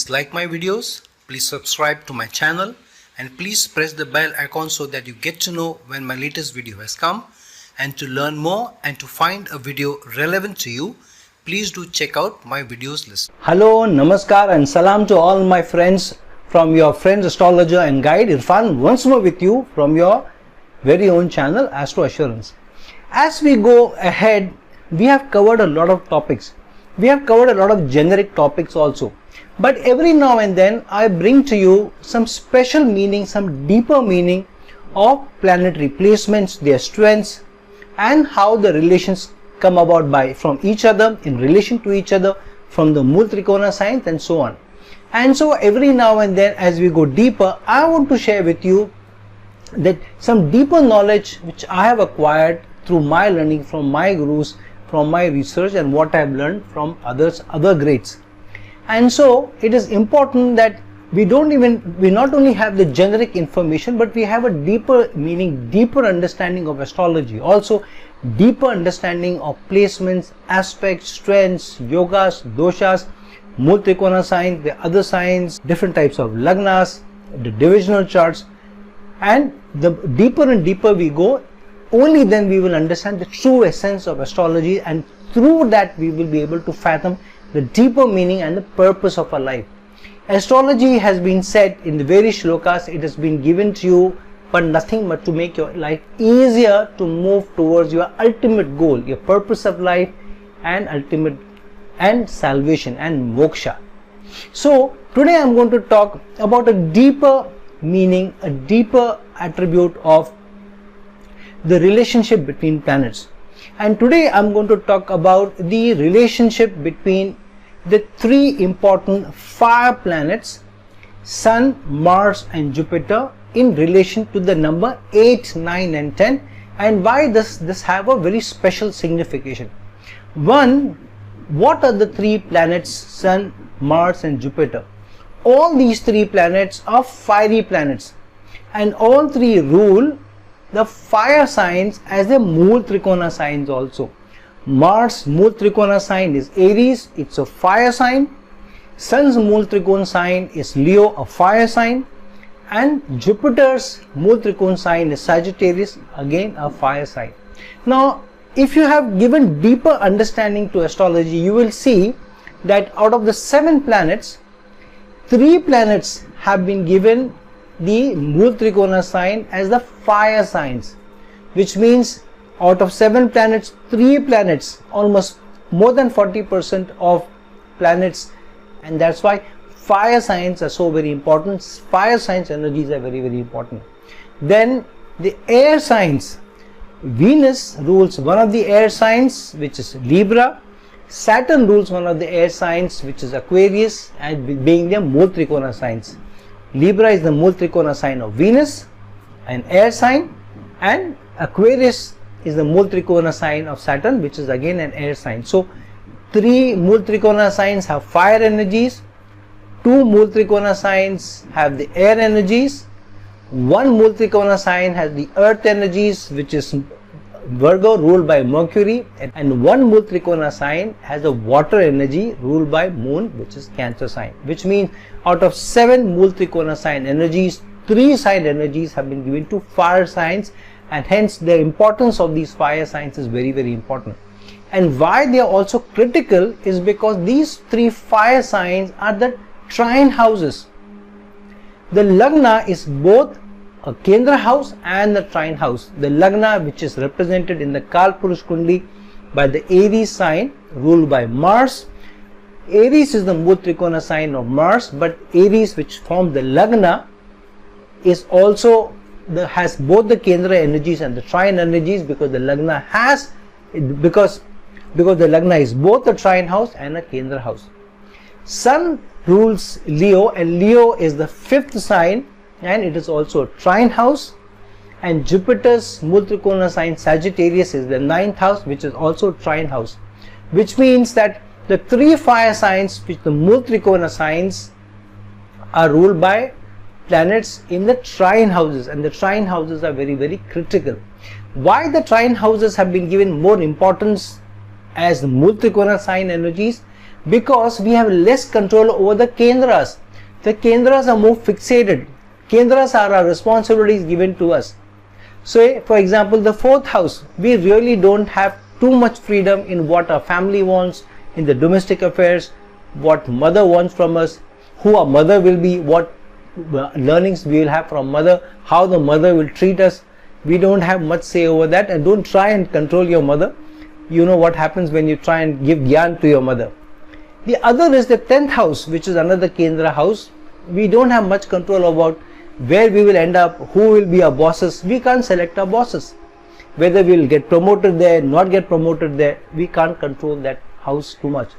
Please like my videos, please subscribe to my channel, and please press the bell icon so that you get to know when my latest video has come. And to learn more and to find a video relevant to you, please do check out my videos list. Hello, Namaskar and Salam to all my friends from your friend astrologer and guide Irfan once more with you from your very own channel Astro Assurance. As we go ahead, we have covered a lot of topics. We have covered a lot of generic topics also. But every now and then I bring to you some special meaning, some deeper meaning of planetary placements, their strengths, and how the relations come about from each other, in relation to each other, from the Mool Trikona signs and so on. And so every now and then as we go deeper, I want to share with you that some deeper knowledge which I have acquired through my learning from my gurus, from my research, and what I have learned from other greats. And so it is important that we not only have the generic information, but we have a deeper meaning, deeper understanding of astrology, also deeper understanding of placements, aspects, strengths, yogas, doshas, Mool Trikona signs, the other signs, different types of lagnas, the divisional charts. And the deeper and deeper we go, only then we will understand the true essence of astrology, and through that we will be able to fathom the deeper meaning and the purpose of our life. Astrology has been said in the various shlokas, it has been given to you for nothing but to make your life easier to move towards your ultimate goal, your purpose of life, and salvation and moksha. So today I am going to talk about a deeper meaning, a deeper attribute of the relationship between planets. And today I am going to talk about the relationship between the three important fire planets, Sun, Mars and Jupiter, in relation to the number 8, 9 and 10, and why does this have a very special signification. One, what are the three planets, Sun, Mars and Jupiter? All these three planets are fiery planets, and all three rule the fire signs as the Mool Trikona signs also. Mars Mool Trikona sign is Aries, it's a fire sign. Sun's Mool Trikona sign is Leo, a fire sign. And Jupiter's Mool Trikona sign is Sagittarius, again a fire sign. Now, if you have given deeper understanding to astrology, you will see that out of the 7 planets, 3 planets have been given the Mool Trikona sign as the fire signs, which means out of 7 planets, 3 planets, almost more than 40% of planets, and that's why fire signs are so very important. Fire signs energies are very, very important. Then the air signs, Venus rules one of the air signs, which is Libra. Saturn rules one of the air signs, which is Aquarius, and being the Mool Trikona signs. Libra is the Mool Trikona sign of Venus, an air sign, and Aquarius is the Mool Trikona sign of Saturn, which is again an air sign. So 3 Mool Trikona signs have fire energies, 2 Mool Trikona signs have the air energies, 1 Mool Trikona sign has the earth energies, which is Virgo, ruled by Mercury, and 1 Mool Trikona sign has a water energy ruled by Moon, which is Cancer sign. Which means out of 7 Mool Trikona sign energies, 3 sign energies have been given to fire signs, and hence the importance of these fire signs is very, very important. And why they are also critical is because these 3 fire signs are the trine houses. The Lagna is both a Kendra house and the trine house. The Lagna, which is represented in the Kalpurush Kundi by the Aries sign ruled by Mars. Aries is the Mool Trikona sign of Mars, but Aries, which forms the Lagna, is also has both the Kendra energies and the trine energies, because the Lagna has because the Lagna is both a trine house and a Kendra house. Sun rules Leo, and Leo is the 5th sign, and it is also a trine house. And Jupiter's Mool Trikona sign Sagittarius is the 9th house, which is also trine house, which means that the 3 fire signs, which the Mool Trikona signs, are ruled by planets in the trine houses, and the trine houses are very, very critical. Why the trine houses have been given more importance as the Mool Trikona sign energies? because we have less control over the kendras. The kendras are more fixated. Kendras are our responsibilities given to us. So, for example, the 4th house, we really don't have too much freedom in what our family wants, in the domestic affairs, what mother wants from us, who our mother will be, what learnings we will have from mother, how the mother will treat us. We don't have much say over that, and don't try and control your mother. You know what happens when you try and give gyan to your mother. The other is the 10th house, which is another Kendra house. We don't have much control about where we will end up, who will be our bosses. We can't select our bosses. Whether we will get promoted there, not get promoted there, we can't control that house too much.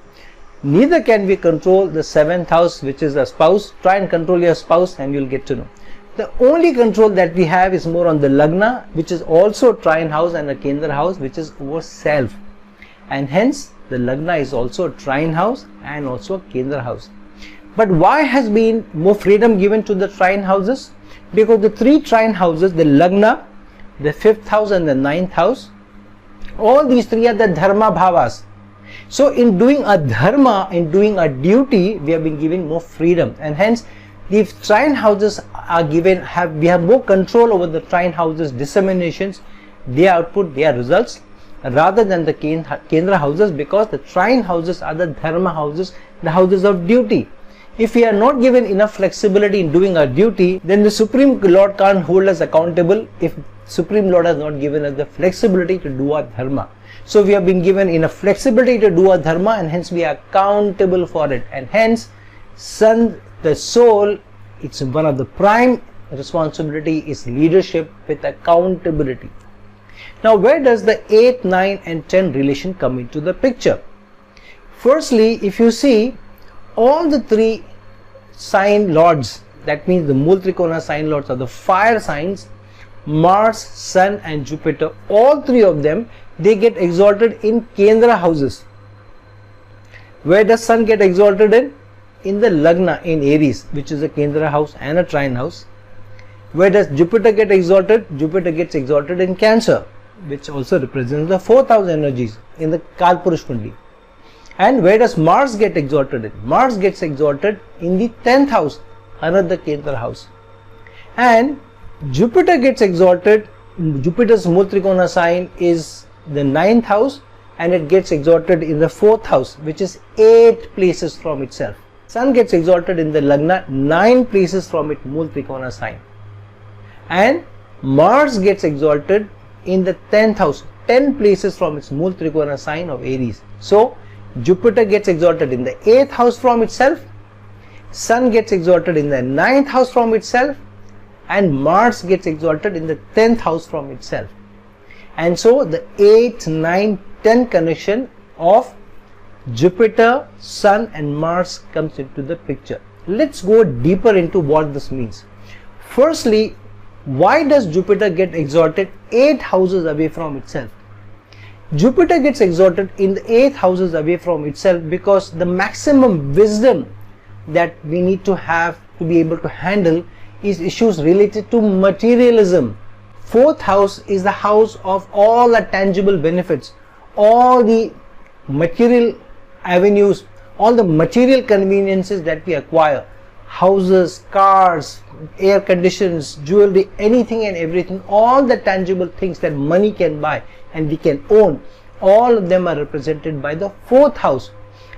Neither can we control the 7th house, which is a spouse. Try and control your spouse and you'll get to know. The only control that we have is more on the Lagna, which is also a trine house and a Kendra house, which is over self. And hence, the Lagna is also a trine house and also a Kendra house. But why has been more freedom given to the trine houses? Because the 3 trine houses, the Lagna, the 5th house and the 9th house, all these 3 are the Dharma bhavas. So in doing a Dharma, in doing a duty, we have been given more freedom, and hence the trine houses are given, we have more control over the trine houses disseminations, their output, their results, rather than the Kendra houses, because the trine houses are the Dharma houses, the houses of duty. If we are not given enough flexibility in doing our duty, then the Supreme Lord can't hold us accountable if Supreme Lord has not given us the flexibility to do our Dharma. So we have been given enough flexibility to do our Dharma, and hence we are accountable for it. And hence, Sun, the soul, it's one of the prime responsibility is leadership with accountability. Now, where does the 8, 9 and 10 relation come into the picture? Firstly, if you see, all the 3 sign lords, that means the Multrikona sign lords are the fire signs, Mars, Sun and Jupiter, all 3 of them, they get exalted in Kendra houses. Where does Sun get exalted in? In the Lagna, in Aries, which is a Kendra house and a trine house. Where does Jupiter get exalted? Jupiter gets exalted in Cancer, which also represents the 4th house energies in the Kalpurush Kundi. And where does Mars get exalted in? Mars gets exalted in the 10th house, another Kendra house. And Jupiter gets exalted, Jupiter's Multrikona sign is the 9th house, and it gets exalted in the 4th house, which is 8 places from itself. Sun gets exalted in the Lagna, 9 places from its Multrikona sign. And Mars gets exalted in the 10th house, 10 places from its Multrikona sign of Aries. So, Jupiter gets exalted in the 8th house from itself, Sun gets exalted in the 9th house from itself, and Mars gets exalted in the 10th house from itself. And so, the 8, 9, 10 connection of Jupiter, Sun and Mars comes into the picture. Let's go deeper into what this means. Firstly, why does Jupiter get exalted 8 houses away from itself? Jupiter gets exalted in the 8 houses away from itself because the maximum wisdom that we need to have to be able to handle is issues related to materialism. 4th house is the house of all the tangible benefits, all the material avenues, all the material conveniences that we acquire, houses, cars, air conditions, jewelry, anything and everything, all the tangible things that money can buy and we can own, all of them are represented by the 4th house.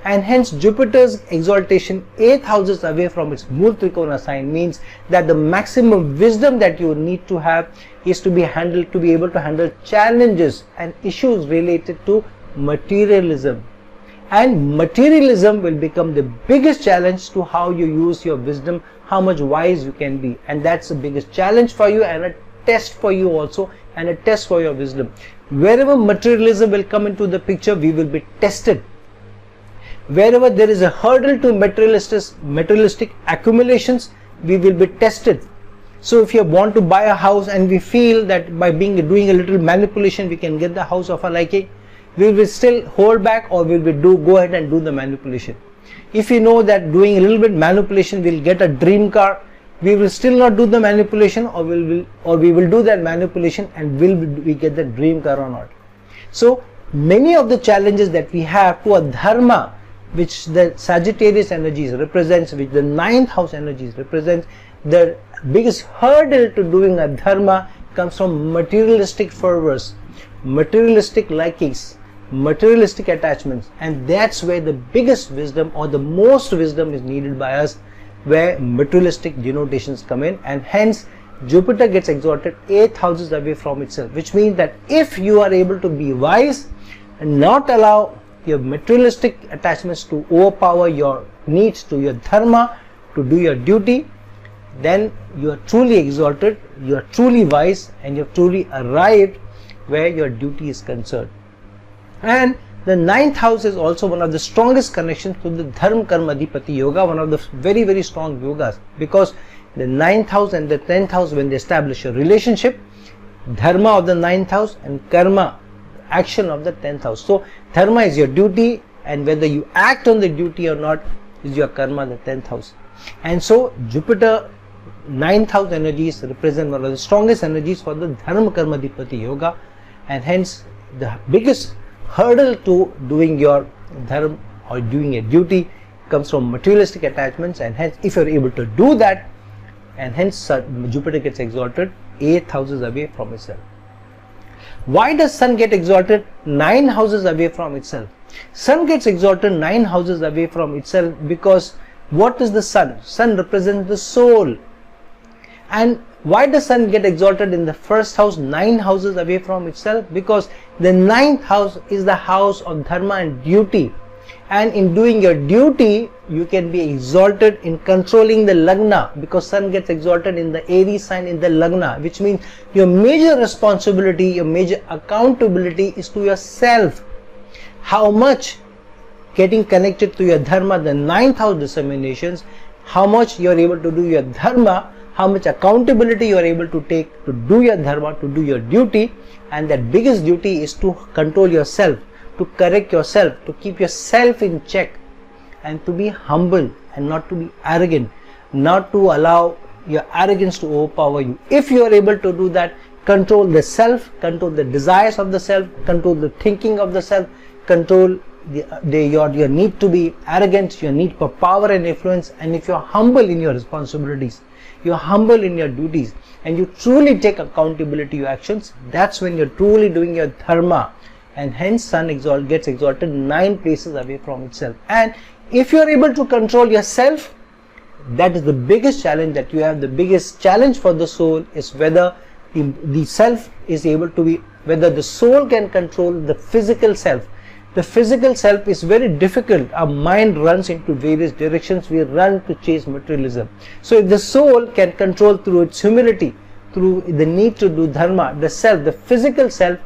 And hence Jupiter's exaltation 8 houses away from its Multrikona sign means that the maximum wisdom that you need to have is to be able to handle challenges and issues related to materialism. And materialism will become the biggest challenge to how you use your wisdom, how much wise you can be, and that's the biggest challenge for you and a test for you also, and a test for your wisdom. Wherever materialism will come into the picture, we will be tested. Wherever there is a hurdle to materialistic accumulations, we will be tested. So if you want to buy a house and we feel that by doing a little manipulation we can get the house of our liking, we will still hold back, or we will go ahead and do the manipulation. If you know that doing a little bit manipulation will get a dream car, we will still not do the manipulation, or we will do that manipulation, and will we get the dream car or not. So many of the challenges that we have to a dharma which the Sagittarius energies represents, which the 9th house energies represents, the biggest hurdle to doing a dharma comes from materialistic fervors, materialistic likings, materialistic attachments, and that's where the biggest wisdom or the most wisdom is needed by us, where materialistic denotations come in, and hence Jupiter gets exalted 8 houses away from itself, which means that if you are able to be wise and not allow your materialistic attachments to overpower your needs to your dharma, to do your duty, then you are truly exalted, you are truly wise, and you have truly arrived where your duty is concerned. And the 9th house is also one of the strongest connections to the Dharma Karma Adhipati Yoga, one of the very, very strong yogas, because the 9th house and the 10th house, when they establish a relationship, dharma of the 9th house and karma, action of the 10th house. So dharma is your duty, and whether you act on the duty or not is your karma, the 10th house. And so Jupiter 9th house energies represent one of the strongest energies for the Dharma Karma Adhipati Yoga, and hence the biggest hurdle to doing your dharma or doing a duty comes from materialistic attachments, and hence if you are able to do that, and hence Jupiter gets exalted 8 houses away from itself. Why does Sun get exalted 9 houses away from itself? Sun gets exalted 9 houses away from itself because what is the Sun? Sun represents the soul. And why does Sun get exalted in the first house 9 houses away from itself? Because the 9th house is the house of dharma and duty, and in doing your duty you can be exalted in controlling the lagna, because Sun gets exalted in the Aries sign in the lagna, which means your major responsibility, your major accountability is to yourself. How much getting connected to your dharma, the 9th house disseminations, how much you are able to do your dharma, how much accountability you are able to take to do your dharma, to do your duty, and that biggest duty is to control yourself, to correct yourself, to keep yourself in check, and to be humble and not to be arrogant, not to allow your arrogance to overpower you. If you are able to do that, control the self, control the desires of the self, control the thinking of the self, control your need to be arrogant, your need for power and influence, and if you are humble in your responsibilities, you are humble in your duties, and you truly take accountability to your actions, that's when you are truly doing your dharma, and hence Sun gets exalted 9 places away from itself. And if you are able to control yourself, that is the biggest challenge that you have. The biggest challenge for the soul is whether the self is able to be, whether the soul can control the physical self. The physical self is very difficult. Our mind runs into various directions. We run to chase materialism. So if the soul can control through its humility, through the need to do dharma, the self, the physical self,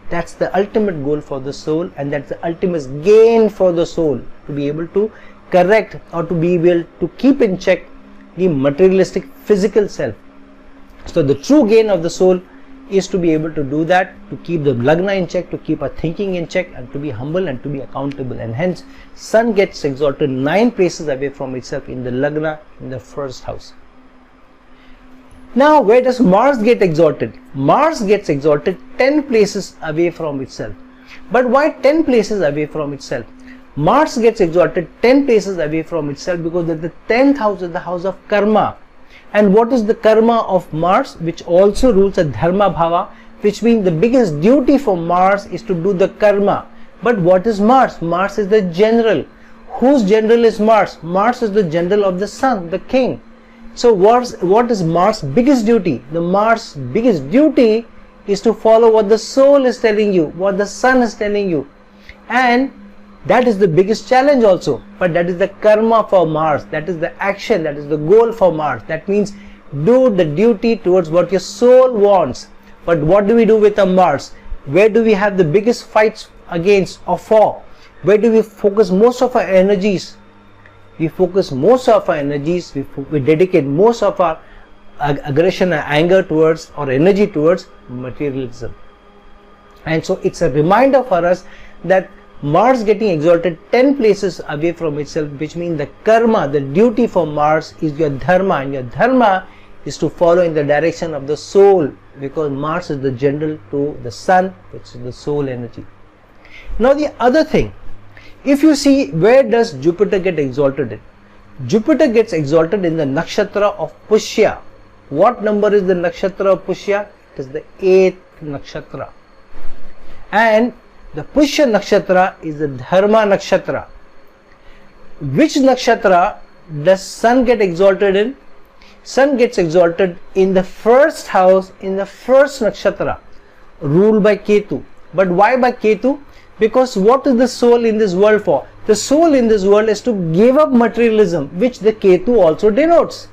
that's the ultimate goal for the soul, and that's the ultimate gain for the soul, to be able to correct or to be able to keep in check the materialistic physical self. So the true gain of the soul is to be able to do that, to keep the lagna in check, to keep our thinking in check, and to be humble and to be accountable. And hence Sun gets exalted 9 places away from itself in the lagna, in the first house. Now where does Mars get exalted? Mars gets exalted 10 places away from itself. But why 10 places away from itself? Mars gets exalted 10 places away from itself because the 10th house is the house of karma. And what is the karma of Mars? Which also rules a dharma bhava, which means the biggest duty for Mars is to do the karma. But what is Mars? Mars is the general. Whose general is Mars? Mars is the general of the sun, the king. So what is Mars' biggest duty? The Mars' biggest duty is to follow what the soul is telling you, what the sun is telling you. And that is the biggest challenge also. But that is the karma for Mars. That is the action. That is the goal for Mars. That means do the duty towards what your soul wants. But what do we do with a Mars? Where do we have the biggest fights against or for? Where do we focus most of our energies? We focus most of our energies, we dedicate most of our aggression and anger towards, or energy towards, materialism. And so it's a reminder for us that Mars getting exalted 10 places away from itself, which means the karma, the duty for Mars is your dharma, and your dharma is to follow in the direction of the soul, because Mars is the general to the sun, which is the soul energy. Now the other thing, If you see, where does Jupiter get exalted in? Jupiter gets exalted in the nakshatra of Pushya. What number is the nakshatra of Pushya? It is the 8th nakshatra. And the Pushya nakshatra is the Dharma nakshatra. Which nakshatra does Sun get exalted in? Sun gets exalted in the first house, in the first nakshatra, ruled by Ketu. But why by Ketu? Because what is the soul in this world for? The soul in this world is to give up materialism, which the Ketu also denotes.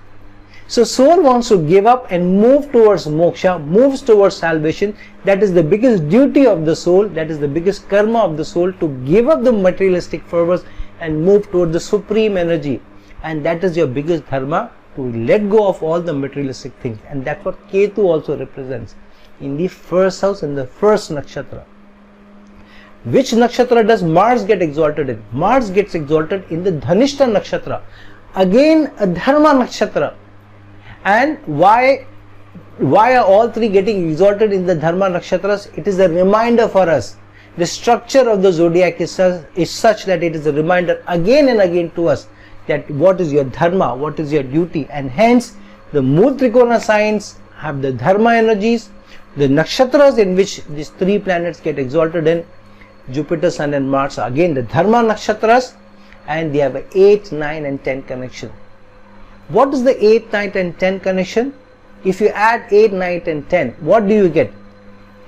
So soul wants to give up and move towards moksha, moves towards salvation. That is the biggest duty of the soul, that is the biggest karma of the soul, to give up the materialistic fervors and move toward the supreme energy. And that is your biggest dharma, to let go of all the materialistic things. And that's what Ketu also represents in the first house, in the first nakshatra. Which nakshatra does Mars get exalted in? Mars gets exalted in the Dhanishta nakshatra. Again a Dharma nakshatra. And why are all three getting exalted in the Dharma nakshatras? It is a reminder for us. The structure of the zodiac is such that it is a reminder again and again to us that what is your dharma, what is your duty, and hence the Mool Trikona signs have the dharma energies. The nakshatras in which these three planets get exalted in, Jupiter, Sun and Mars, are again the dharma nakshatras, and they have an 8, 9 and 10 connection. What is the 8, 9 and 10 connection? If you add 8, 9 and 10, what do you get?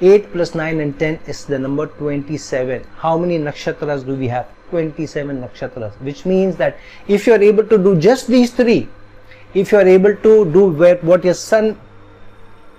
8 plus 9 and 10 is the number 27. How many nakshatras do we have? 27 nakshatras, which means that if you are able to do just these three, if you are able to do what your sun,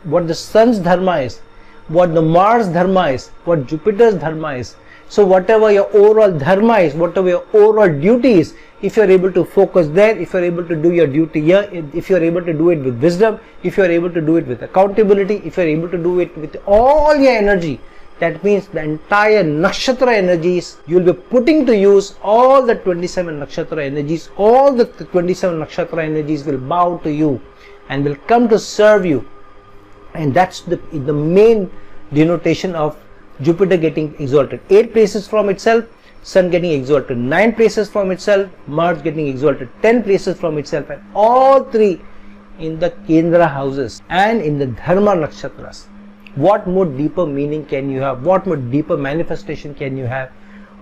what the sun's dharma is, what the Mars dharma is, what Jupiter's dharma is, so whatever your overall dharma is, whatever your overall duty is, if you are able to focus there, if you are able to do your duty here, if you are able to do it with wisdom, if you are able to do it with accountability, if you are able to do it with all your energy, that means the entire nakshatra energies, you will be putting to use all the 27 nakshatra energies. All the 27 nakshatra energies will bow to you and will come to serve you. And that's the main denotation of Jupiter getting exalted. 8 places from itself, Sun getting exalted 9 places from itself, Mars getting exalted 10 places from itself, and all three in the Kendra houses and in the Dharma nakshatras. What more deeper meaning can you have? What more deeper manifestation can you have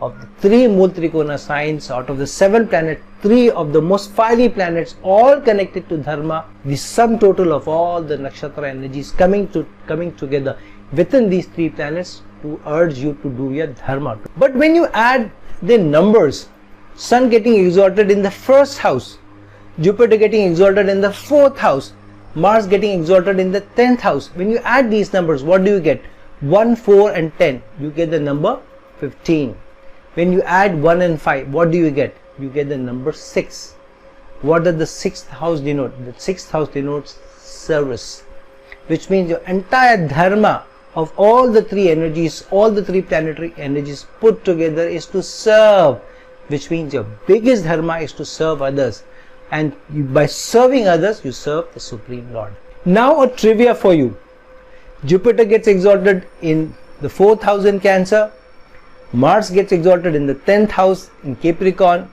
of the 3 Mool Trikona signs out of the 7 planets, 3 of the most fiery planets, all connected to Dharma, the sum total of all the nakshatra energies coming together within these 3 planets to urge you to do your Dharma. But when you add the numbers, Sun getting exalted in the first house, Jupiter getting exalted in the 4th house, Mars getting exalted in the 10th house. When you add these numbers, what do you get? 1, 4 and 10. You get the number 15. When you add 1 and 5, what do you get? You get the number 6. What does the 6th house denote? The 6th house denotes service, which means your entire dharma of all the 3 energies, all the 3 planetary energies put together is to serve, which means your biggest dharma is to serve others. And by serving others, you serve the Supreme Lord. Now a trivia for you. Jupiter gets exalted in the 4th house in Cancer, Mars gets exalted in the 10th house in Capricorn,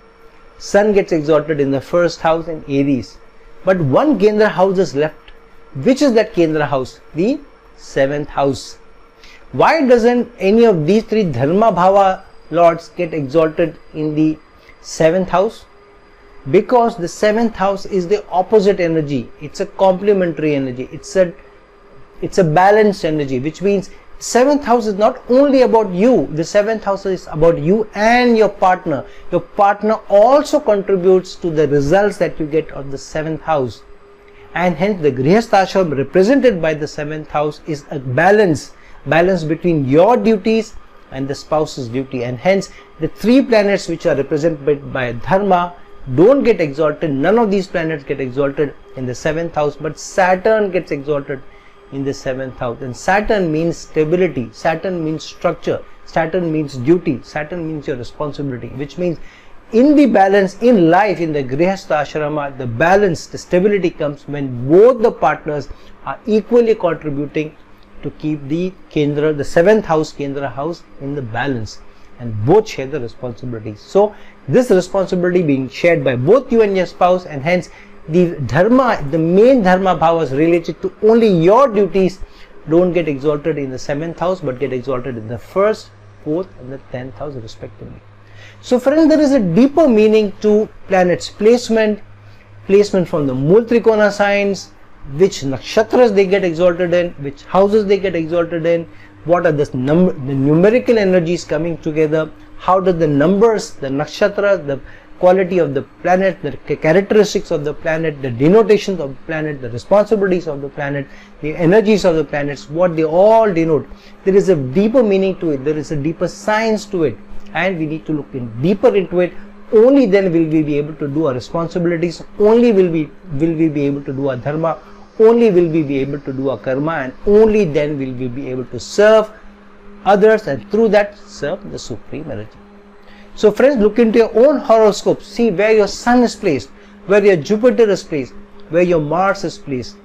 Sun gets exalted in the 1st house in Aries. But one Kendra house is left. Which is that Kendra house? The 7th house. Why doesn't any of these 3 Dharma Bhava lords get exalted in the 7th house? Because the 7th house is the opposite energy. It's a complementary energy. It's a balanced energy, which means 7th house is not only about you. The 7th house is about you and your partner. Your partner also contributes to the results that you get of the 7th house. And hence the Grihasthashram represented by the 7th house is a balance between your duties and the spouse's duty. And hence the 3 planets which are represented by Dharma don't get exalted. None of these planets get exalted in the 7th house, but Saturn gets exalted in the 7th house. And Saturn means stability, Saturn means structure, Saturn means duty, Saturn means your responsibility, which means in the balance in life, in the Grihastha Ashrama, the balance, the stability comes when both the partners are equally contributing to keep the Kendra, the 7th house, Kendra house, in the balance. and both share the responsibilities. So this responsibility being shared by both you and your spouse, and hence the dharma, the main dharma bhavas related to only your duties, don't get exalted in the 7th house but get exalted in the 1st, 4th and the 10th house respectively. So friends, there is a deeper meaning to planets placement from the Mool Trikona signs, which nakshatras they get exalted in, which houses they get exalted in, what are the numerical energies coming together, how do the numbers, the nakshatras, the quality of the planet, the characteristics of the planet, the denotations of the planet, the responsibilities of the planet, the energies of the planets, what they all denote. There is a deeper meaning to it, there is a deeper science to it, and we need to look deeper into it. Only then will we be able to do our responsibilities, only will we be able to do our dharma, only will we be able to do our karma, and only then will we be able to serve others, and through that serve the supreme energy. So friends, look into your own horoscope, see where your sun is placed, where your Jupiter is placed, where your Mars is placed,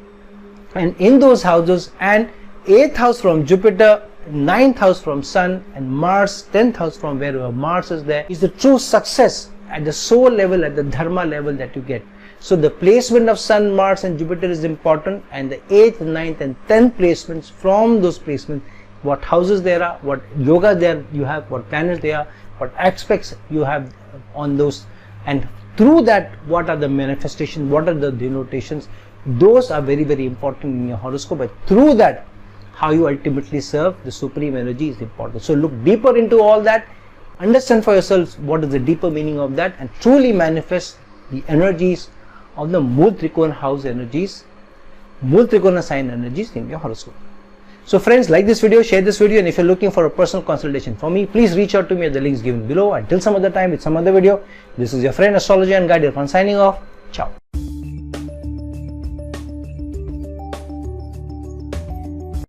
and in those houses, and 8th house from Jupiter, 9th house from Sun, and Mars, 10th house from wherever Mars is there, is the true success at the soul level, at the dharma level that you get. So the placement of Sun, Mars and Jupiter is important, and the 8th, 9th and 10th placements, from those placements, what houses there are, what yoga there you have, what planets they are, what aspects you have on those, and through that what are the manifestations, what are the denotations, those are very, very important in your horoscope, but through that how you ultimately serve the supreme energy is important. So look deeper into all that, understand for yourselves what is the deeper meaning of that, and truly manifest the energies of the Mool Trikona house energies, Mool Trikona sign energies in your horoscope. So friends, like this video, share this video, and if you're looking for a personal consultation from me, please reach out to me at the links given below. Until some other time with some other video, this is your friend, astrologer and guide Irfan signing off. Ciao.